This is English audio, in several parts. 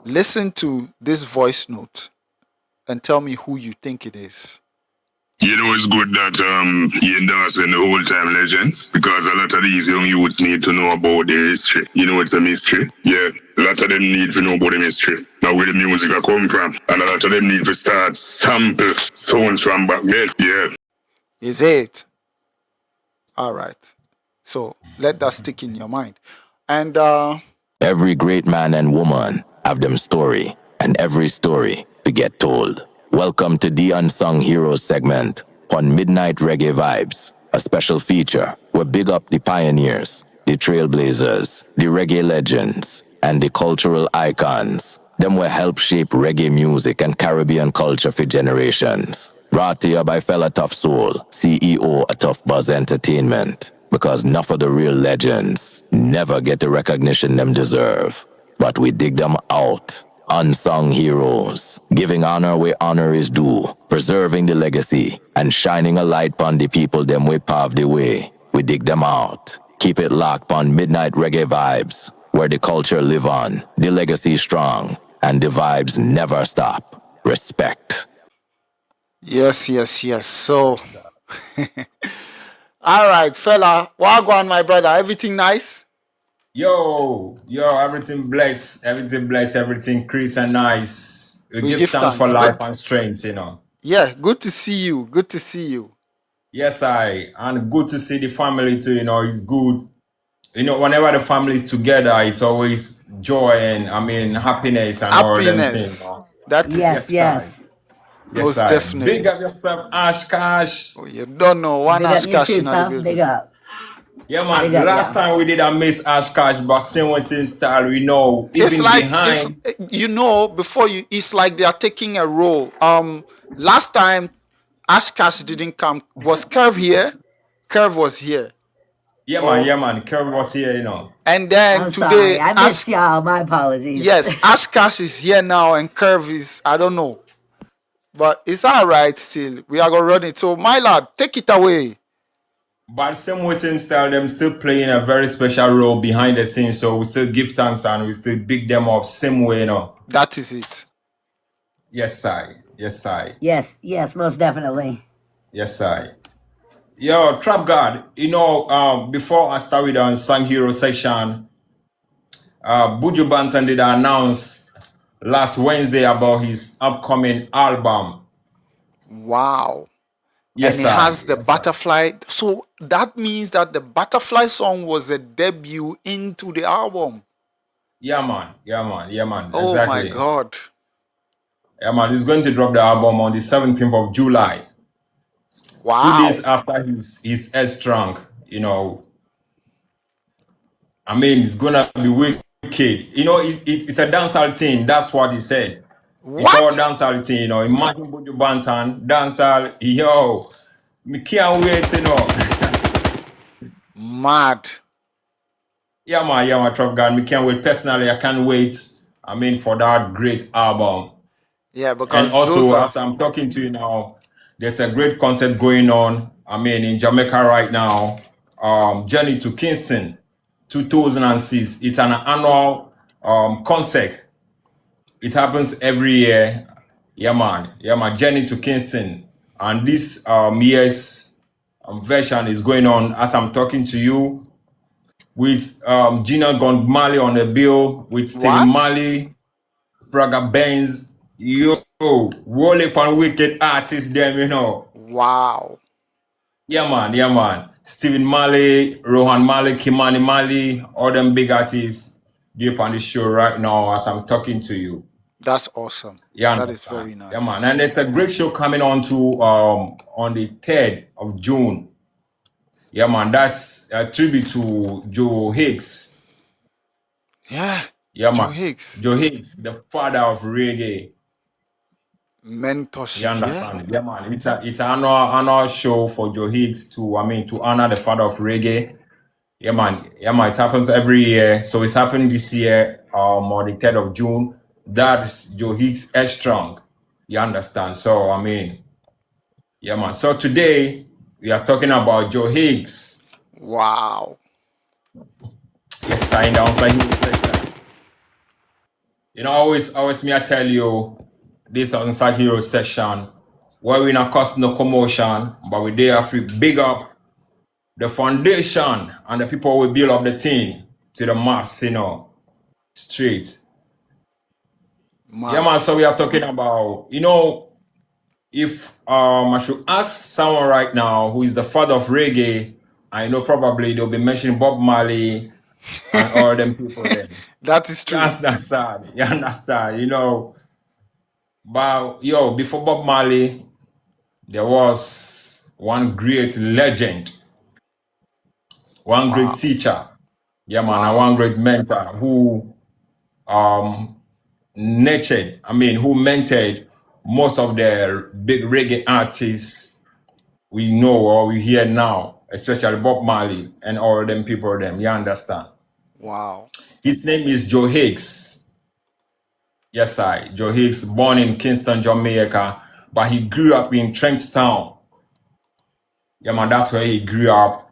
Listen to this voice note and tell me who you think it is. You know, it's good that you endorse the whole time legends because a lot of these young youths need to know about their history. You know, it's a mystery. Yeah, a lot of them need to know about the mystery. Now, where the music are come from, and a lot of them need to start sample sounds from back then. Yeah. Is it? All right. So let that stick in your mind. And Every great man and woman have them story, and every story to get told. Welcome to the Unsung Heroes segment on Midnight Reggae Vibes, a special feature where big up the pioneers, the trailblazers, the reggae legends, and the cultural icons. Them will help shape reggae music and Caribbean culture for generations. Brought to you by fella Tough Soul, CEO of Tuffbuzz Entertainment. Because enough of the real legends never get the recognition them deserve. But we dig them out. Unsung heroes, giving honor where honor is due, preserving the legacy, and shining a light upon the people them we pave the way. We dig them out. Keep it locked on Midnight Reggae Vibes, where the culture live on, the legacy strong, and the vibes never stop. Respect. yes. So, all right, fella. Wagwan, my brother. Everything nice? Yo, everything blessed, everything crisp and nice. We give thanks for thanks. life and strength, you know. Yeah, good to see you. Good to see you. Yes, and good to see the family too, you know, it's good. You know, whenever the family is together, it's always joy and happiness and all them things. You know? That is Yes, it. yes. Most I. definitely. Big up yourself, Ash Cash. Oh, you don't know. One Big up Ash your Cash shit, in the huh? building. Big up. Yeah, man. Big up, Last yeah. time we did a Miss Ash Cash, but same style, we know. It's Even like behind. it's like they are taking a role. Last time Ash Cash didn't come. Was Curve here? Curve was here. Yeah, man. Kerry was here, you know. And then I'm today sorry. I missed y'all. My apologies. yes, Ash Cash is here now and Curve is I don't know. But it's alright still. We are gonna run it. So my lad, take it away. But same with him style, them still playing a very special role behind the scenes. So we still give thanks and we still big them up same way, you know. That is it. Yes, I. Yes, most definitely. Yes, I. Yo, Trap God, you know, before I start with the Unsung Hero section, Buju Banton did announce last Wednesday about his upcoming album. Wow. Yes, and it has the yes, butterfly. So that means that the butterfly song was a debut into the album. Yeah, man. Oh exactly. my God. Yeah, man. He's going to drop the album on the 17th of July. Wow. 2 days after his S trunk, you know. I mean, it's gonna be wicked. You know, it's a dancehall thing. That's what he said. What? It's all dancehall thing, you know. Imagine Buju Banton, dancehall, yo. Me can't wait, you know. Mad. Yeah, man, Trap God. Me can't wait. Personally, I can't wait. I mean, for that great album. Yeah, because and also, as I'm talking to you now, there's a great concert going on. I mean, in Jamaica right now. Journey to Kingston, 2006. It's an annual concert. It happens every year. Yeah, man. Journey to Kingston, and this year's version is going on as I'm talking to you with Gina Marley on the bill, with Stephen Marley, Braga Benz, yo, roll up on wicked artists them, you know. Wow. Yeah, man. Stephen Marley, Rohan Marley, Kimani Marley, all them big artists deep on the show right now as I'm talking to you. That's awesome. Yeah, that is very nice. Yeah, man. And there's a great show coming on to on the 3rd of June. Yeah, man. That's a tribute to Joe Higgs. Yeah, man. Joe Higgs, the father of reggae. Mentorship. You understand? Yeah, man. It's an annual show for Joe Higgs to honor the father of reggae. Yeah, man. It happens every year. So it's happening this year on the 3rd of June. That's Joe Higgs Strong. You understand? So yeah, man. So today we are talking about Joe Higgs. Wow. Yes, sign down, sign. You know, always me I tell you, this is inside hero session where we not cause no commotion, but we there to big up the foundation and the people will build up the team to the mass, straight. Man. Yeah, man. So we are talking about, if I should ask someone right now who is the father of reggae, I know probably they'll be mentioning Bob Marley and all them people there. That is true. You understand? You understand? But before Bob Marley, there was one great legend, one great teacher, yeah, man, and one great mentor who who mentored most of the big reggae artists we know or we hear now, especially Bob Marley and all them people them. You understand? Wow. His name is Joe Higgs. Yes, Joe Higgs, born in Kingston, Jamaica, but he grew up in Trenchtown. Yeah, man, that's where he grew up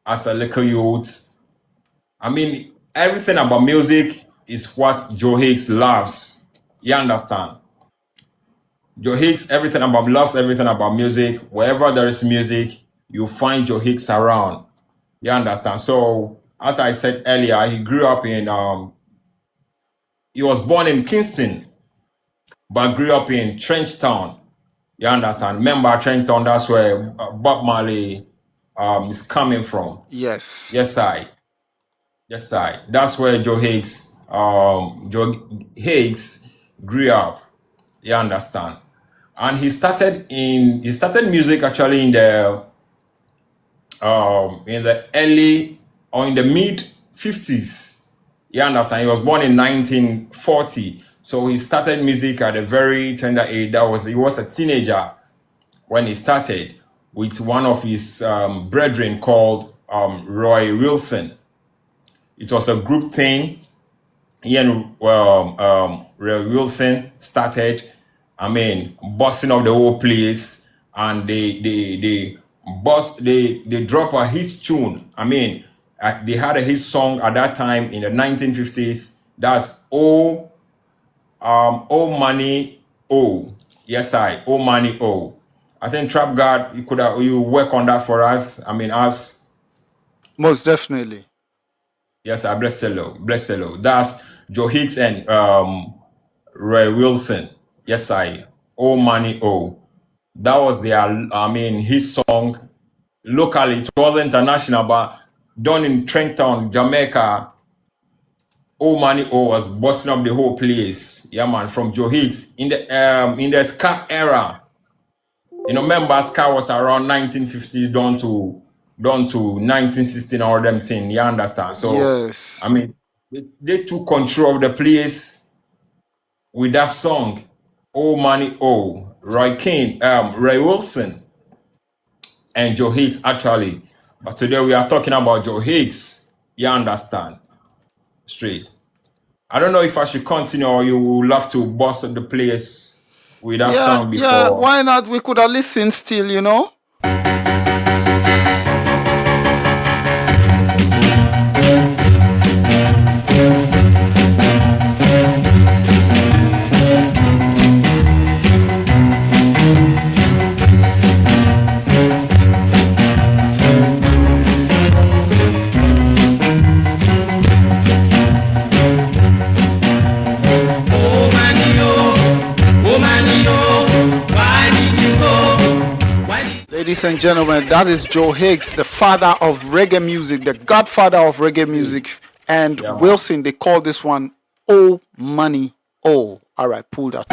as a little youth. I mean, everything about music is what Joe Higgs loves. You understand? Joe Higgs, loves everything about music. Wherever there is music, you find Joe Higgs around. You understand? So, as I said earlier, he grew up in, he was born in Kingston, but grew up in Trenchtown. You understand? Remember Trenchtown, that's where Bob Marley is coming from. Yes. Yes, that's where Joe Higgs grew up. You understand? And he started music actually in the early or in the mid 50s. You understand? He was born in 1940. So he started music at a very tender age. He was a teenager when he started with one of his brethren called Roy Wilson. It was a group thing. He and Roy Wilson started, busting up the whole place, and they drop a hit tune. They had a hit song at that time in the 1950s. That's Oh Money Oh. Yes, Oh Money Oh. I think Trap God, you work on that for us. Us. Most definitely. Yes, I bless hello. That's Joe Higgs and Roy Wilson. Yes, Oh Money Oh. That was his song. Locally, it was international, but done in Trenchtown, Jamaica. Oh Money Oh was busting up the whole place. Yeah, man, from Joe Higgs in the ska era. Remember, ska was around 1950 down to 1916 or them thing. You understand? So yes, they took control of the place with that song, Oh Money Oh. Roy Wilson, and Joe Higgs actually. But today we are talking about Joe Higgs. You understand? Straight. I don't know if I should continue or you would love to bust up the place with that song before. Yeah, why not? We could have listened still, Ladies and gentlemen, that is Joe Higgs, the father of reggae music, the godfather of reggae music. And Wilson, they call this one Oh Money Oh. All right, pull that.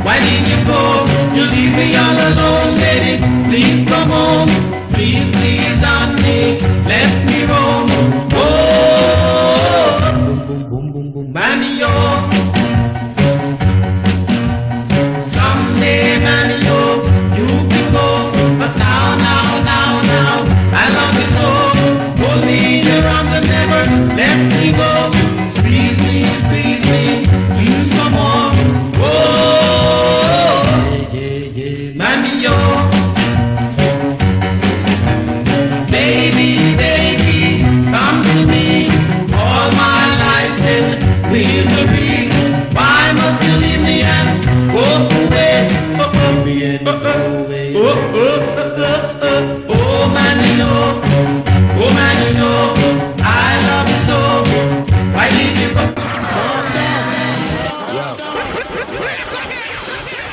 Why did you go? You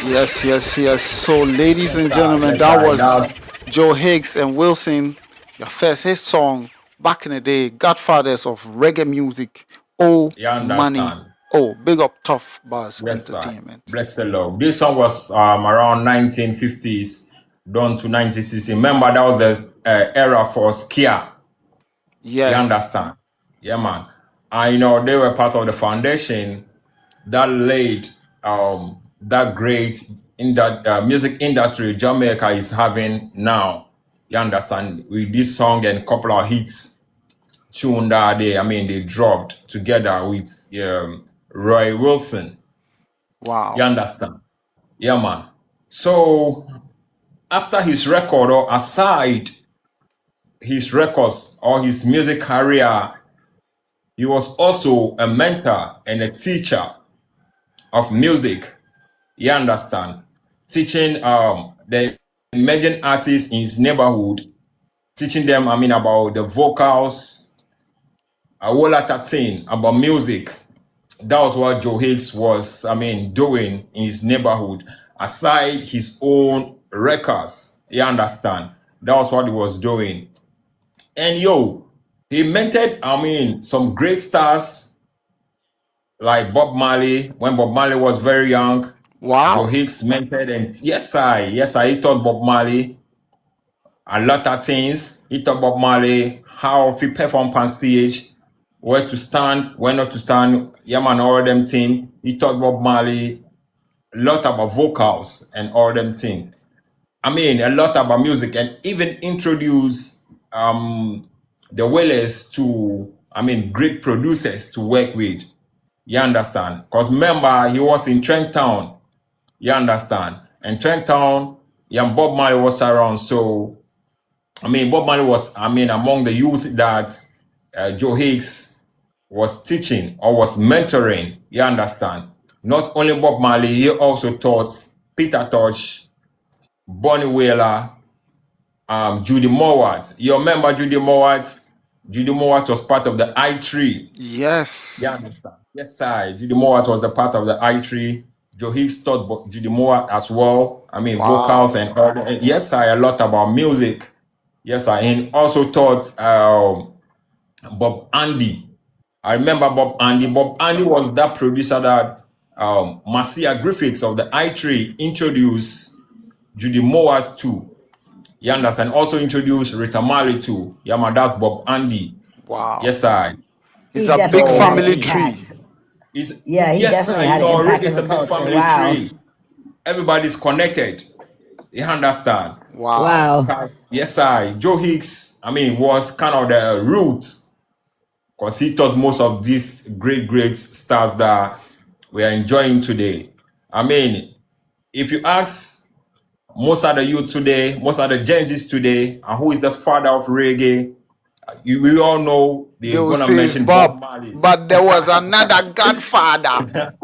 Yes, yes, yes. So, ladies and gentlemen, Yes, that I. was That's Joe Higgs and Wilson, your first hit song back in the day, godfathers of reggae music. Oh, you money. understand. Oh, big up Tuffbuzz Yes, I. Entertainment. Bless the Lord. This song was around 1950s, done to 1960. Remember, that was the era for Skia. You Yeah. understand? Yeah, man. I know they were part of the foundation that laid that great in that music industry Jamaica is having now. You understand? With this song and couple of hits tune that they dropped together with Roy Wilson. You Wow. understand? Yeah, man. So after his record or aside his records or his music career, he was also a mentor and a teacher of music. You understand? Teaching the emerging artists in his neighborhood, teaching them, about the vocals, a whole lot of thing about music. That was what Joe Higgs was, doing in his neighborhood, aside his own records. You understand? That was what he was doing. And he mentored, some great stars like Bob Marley. When Bob Marley was very young, Joe Wow. Higgs mentored, and he taught Bob Marley a lot of things. He taught Bob Marley how to perform on stage, where to stand, where not to stand, all them things. He taught Bob Marley a lot about vocals and all them things. A lot about music, and even introduced the Wailers to, great producers to work with. You understand? Because remember, he was in Trenton. You understand? And Trenton, Bob Marley was around. So, Bob Marley was, among the youth that Joe Higgs was teaching or was mentoring. You understand? Not only Bob Marley, he also taught Peter Tosh, Bunny Wailer, Judy Mowat. You remember Judy Mowat? Judy Mowat was part of the I3. You Yes. understand? Yes, sir. Judy Mowat was the part of the I3. Joe Higgs taught Judy Mowat as well. Vocals Wow. and all that. And yes, sir, a lot about music. Yes, sir. And also taught Bob Andy. I remember Bob Andy. Bob Andy was that producer that Marcia Griffiths of the I3 introduced Judy Mowat to. You understand? Also introduced Rita Marley to. Yeah, man, that's Bob Andy. Wow. Yes, sir. It's He a big definitely had an family impact. tree. Yeah, he Yes, sir. definitely had an Reggae impact is on a the big culture. family Wow. tree. Everybody's connected. You understand? Wow. Wow. Yes, sir. Joe Higgs, was kind of the roots, because he taught most of these great stars that we are enjoying today. If you ask most of the youth today, most of the Gen Zs today, and who is the father of reggae, we all know They they're will gonna say it's mention Bob Bob, Marley. but there was another godfather.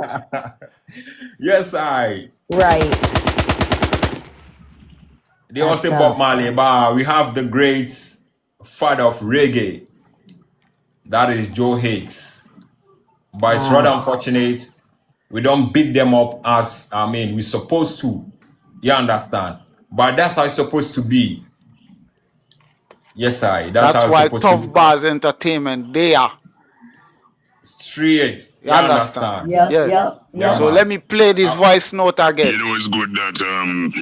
Yes, I. Right. They all That's say Bob tough. Marley, but we have the great father of reggae. That is Joe Higgs. But it's rather Wow. unfortunate we don't beat them up as we're supposed to. You understand? But that's how it's supposed to be. Yes, I. That's That's how it's why supposed to be. But Tuffbuzz Entertainment, they are. straight. You You understand? understand? Yep. Yeah. Yep. Yeah, Yep. So man. let me play this voice note again. It's good that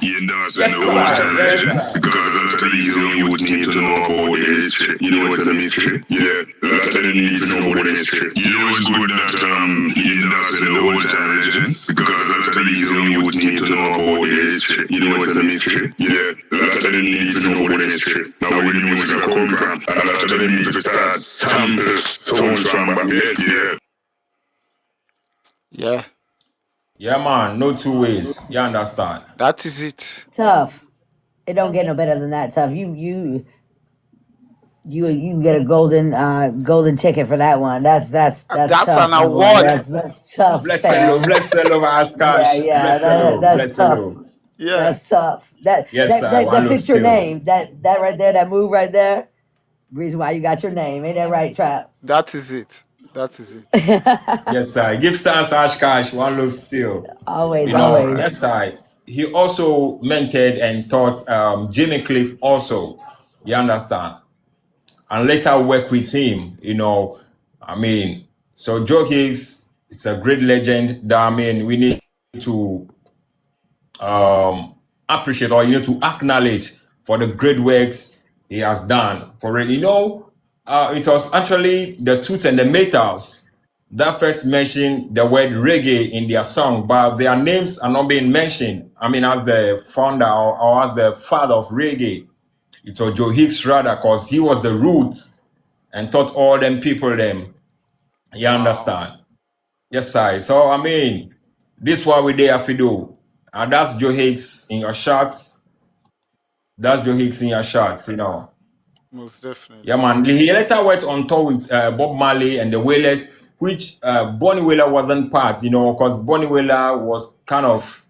he endorsed Yes, the whole sir. time Yes, legend, sir. because a lot of these young youths need to know about the history. It's a mystery. Yeah, a lot of them need to know about the history. It's good that he endorsed the whole time legend, because a lot of these young youths need to know about the history. It's a mystery. Yeah, a lot of them need to know about the history. Now where the music come from, a lot of them need to start sample sounds from back then. Yeah. Yeah. Yeah, man. No two ways. You understand? That is it. Tough. It don't get no better than that. Tough. You get a golden ticket for that one. That's That's tough, an my boy. award. That's tough, Bless fam. hello, Ashkash. Yeah, Bless hello, that's bless tough. hello. Yeah. That's tough. That Yes, sir. One that love fits your still. name. That right there, that move right there. Reason why you got your name. Ain't that right, Trap? That is it. That is it. Yes, sir. Give thanks, Ashkash. One love still. Always, You know, always. yes, I. he also mentored and taught Jimmy Cliff also. You understand? And later worked with him, I mean, so Joe Higgs is a great legend that, I mean, we need to appreciate, or you need to acknowledge for the great works he has done for it. It was actually the Tooth and the Metals that first mentioned the word reggae in their song, but their names are not being mentioned. I mean, as the founder or as the father of reggae, it was Joe Higgs rather, because he was the roots and taught all them people them. You understand? Yes, I. So I mean, this is what we there for do. And that's Joe Higgs in your shots. That's Joe Higgs in your shots, Most definitely. Yeah, man. He later went on tour with Bob Marley and the Wailers, which Bunny Wailer wasn't part, because Bunny Wailer was kind of,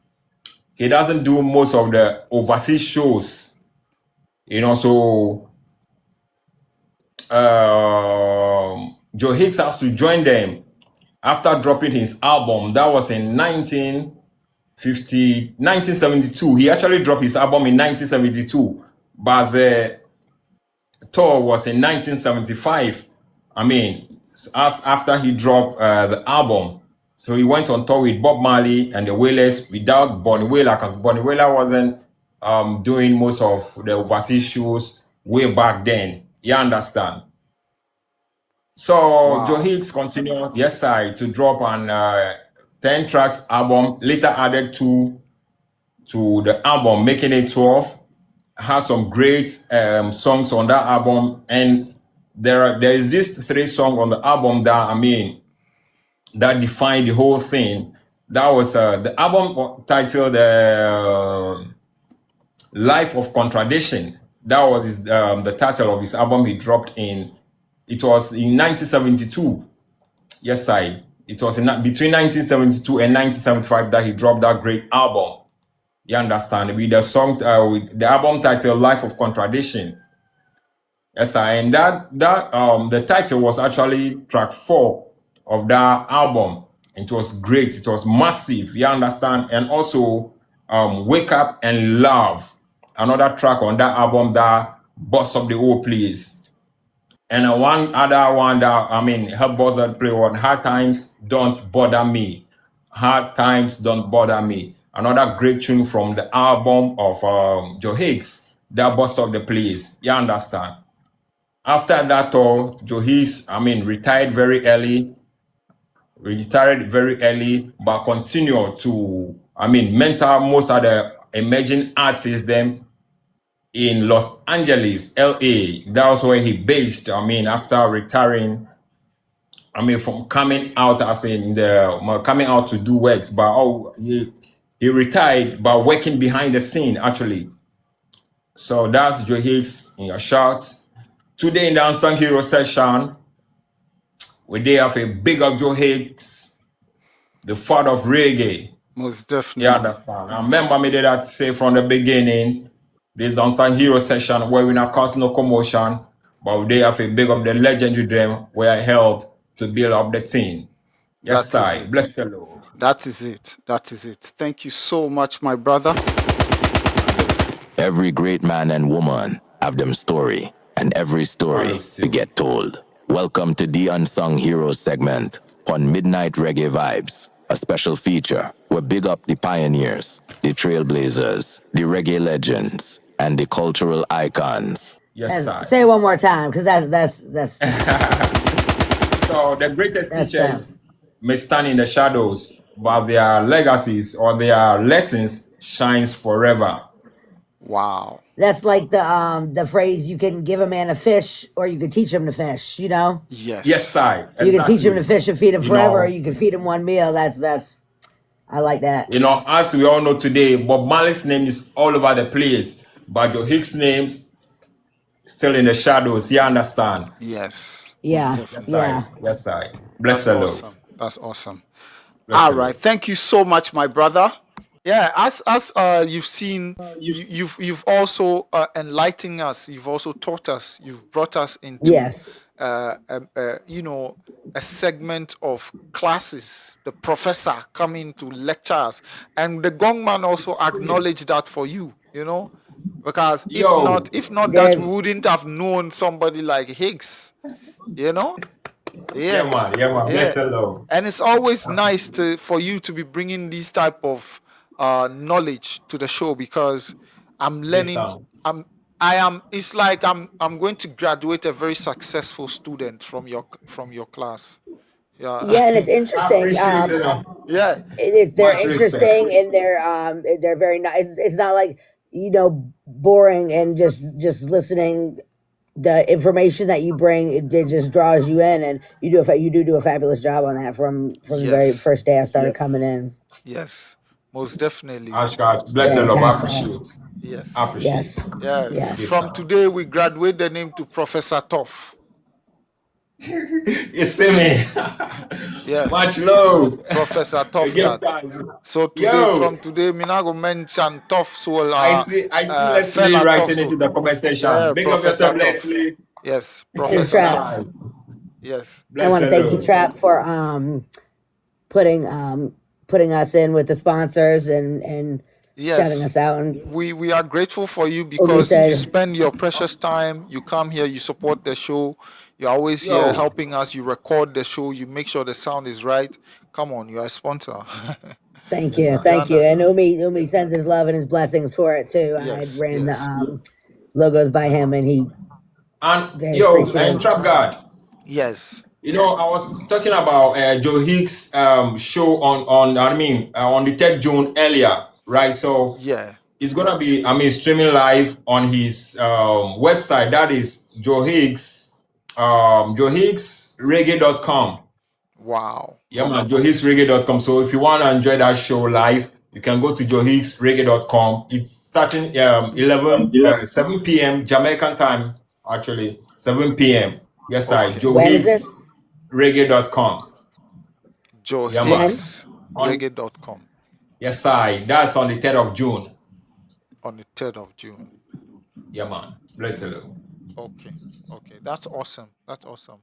he doesn't do most of the overseas shows, so Joe Higgs has to join them after dropping his album. That was in 1972. He actually dropped his album in 1972, but the tour was in 1975. I mean, as after he dropped the album, so he went on tour with Bob Marley and the Wailers without Bunny Wailer, because Bunny Wailer wasn't doing most of the overseas shows way back then. You understand? So Joe Higgs continued, yes, to drop an 10 tracks album, later added two to the album, making it 12. Has some great songs on that album, and there is this 3 song on the album that, I mean, that defined the whole thing. That was the album titled Life of Contradiction. That was the title of his album he dropped it was in 1972. Yes, it was between 1972 and 1975 that he dropped that great album. You understand? With the song, with the album title "Life of Contradiction." Yes, and that the title was actually track 4 of that album. It was great. It was massive. You understand? And also, "Wake Up and Love," another track on that album that busts up the whole place. And one other one that, I mean, help bust that play on "Hard Times Don't Bother Me." "Hard Times Don't Bother Me." Another great tune from the album of Joe Higgs that busts up the place. You understand? After that tour, Joe Higgs, I mean, retired very early, but continued to, I mean, mentor most of the emerging artists them in Los Angeles, LA. That was where he based, I mean, after retiring, I mean, from coming out coming out to do works, but he retired by working behind the scene, actually. So that's Joe Higgs in your shot. Today in the Unsung Hero session, we have a big up Joe Higgs, the father of reggae. Most definitely. You understand? I remember me did that say from the beginning, this is the Unsung Hero session where we not cause no commotion, but they have a big up the legend with them where I help to build up the team. Yes, I bless the Lord. That is it. That is it. Thank you so much, my brother. Every great man and woman have them story, and every story to get told. Welcome to the Unsung Heroes segment on Midnight Reggae Vibes, a special feature where big up the pioneers, the trailblazers, the reggae legends, and the cultural icons. Yes, sir. Say it one more time, because that's So the greatest teachers may stand in the shadows, but their legacies or their lessons shines forever. Wow. That's like the phrase, you can give a man a fish or you can teach him to fish, Yes. Yes, sir. You can teach him to fish and feed him forever, or know, you can feed him one meal. That's I like that. As we all know today, Bob Marley's name is all over the place, but Joe Higgs' name's still in the shadows. You understand? Yes. Yeah. Yes, Yeah. I. Yes, I. Bless the Lord. Awesome. That's awesome. Bless All the right. Lord. Thank you so much, my brother. Yeah, as you've seen, you've also enlightened us. You've also taught us. You've brought us into Yes. a segment of classes, the professor coming to lecture us, and the gongman also acknowledged that for you, because if Yo, not, that, we Did. wouldn't have known somebody like Higgs, you know. yeah, Yeah, man. Yeah, man. yeah. Bless the Lord. And it's always nice for you to be bringing these type of knowledge to the show, because I'm Big learning. time. I am. It's like I'm going to graduate a very successful student from your class. Yeah. Yeah, and it's I interesting. appreciate it. Yeah. They're Much respect. interesting and they're very nice. It's not like boring and just listening. The information that you bring, it just draws you in, and you do a fabulous job on that from the very Yes. first day I started coming in. Yes. Most definitely. Ashka, bless the Lord. I Fantastic. appreciate. I Yes. appreciate. Yes. Yeah. Big Yes. From time. today, we graduate the name to Professor Toff. You see me? Yeah. Much love. Professor Toff Give that. thanks. So Yo, from today, me not go mention Tough Soul, I see Leslie fella Tough writing Soul. into the comment section. Yeah, Big up Professor yourself, Tough. Leslie. Yes, And Professor Trap, Tough. Yes, Yes, I bless want to the thank you, Lord. Trap, for putting us in with the sponsors and shouting yes. us out. And We are grateful for you Umi because you said, spend your precious time. You come here, you support the show. You're always here Yo, helping us. You record the show. You make sure the sound is right. Come on, you're a sponsor. "Thank yes, you, sir. You thank you." And understand? Umi sends his love and his blessings for it too. I Yes, ran the yes, logos by him, and he And very yo, and appreciative. Trap God. yes, I was talking about Joe Higgs show on the 3rd June earlier, right? So yeah. it's gonna be streaming live on his website. That is joehigsreggae.com. Wow. Yeah, man, joehigsreggae.com. So if you want to enjoy that show live, you can go to joehigsreggae.com. It's starting 7 p.m. Jamaican time, actually. 7 p.m. Yes, I Okay. When is this? joehigsreggae.com. Yeah, man. When? On JoeHiggsReggae.com Yes, I. That's on the 3rd of June. on the 3rd of June. Yeah, man. Bless the Lord. Okay. Okay. That's awesome. That's awesome.